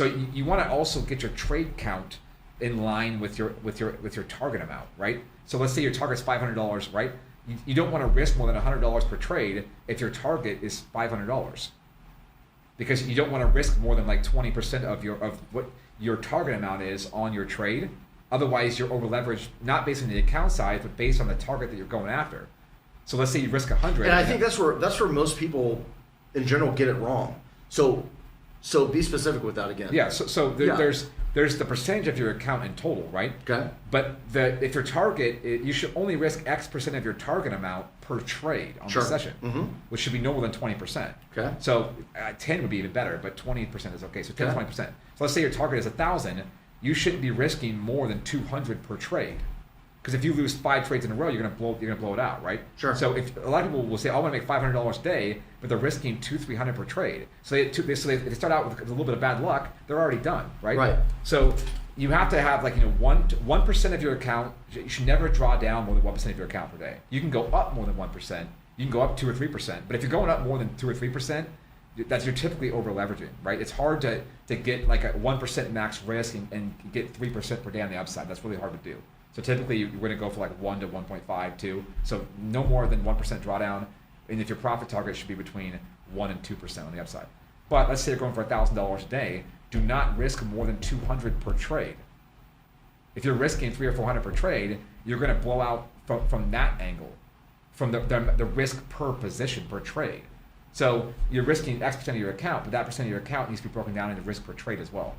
So you want to also get your trade count in line with your target amount, right? So let's say your target is $500, right? You don't want to risk more than $100 per trade if your target is $500, because you don't want to risk more than like 20% of what your target amount is on your trade. Otherwise, you're over leveraged, not based on the account size, but based on the target that you're going after. So let's say you risk 100. And I think that's where most people in general get it wrong. So be specific with that again. Yeah. There's the percentage of your account in total, right? Okay. But if your target, you should only risk X% of your target amount per trade on the session, which should be no more than 20%. Okay. So 10 would be even better, but 20% is okay. So 10 to 20%. So let's say your target is 1,000. You shouldn't be risking more than 200 per trade, because if you lose 5 trades in a row, you're gonna blow it out, right? Sure. So if a lot of people will say, "I want to make $500 a day," but they're risking $200-300 per trade. So they start out with a little bit of bad luck. They're already done, right? Right. So you have to have 1% of your account. You should never draw down more than 1% of your account per day. You can go up more than 1%. You can go up 2 or 3%. But if you're going up more than 2 or 3%, you're typically over leveraging, right? It's hard to get like a 1% max risk and get 3% per day on the upside. That's really hard to do. So typically you're going to go for like 1 to 1.5, 2. So no more than 1% drawdown. And if your profit target should be between 1 and 2% on the upside. But let's say you're going for $1,000 a day. Do not risk more than 200 per trade. If you're risking 300 or 400 per trade, you're going to blow out from that angle, from the risk per position per trade. So you're risking X% of your account, but that percent of your account needs to be broken down into risk per trade as well.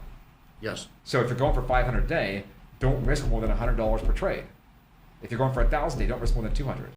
Yes. So if you're going for 500 a day, don't risk more than $100 per trade. If you're going for 1,000 a day, don't risk more than 200.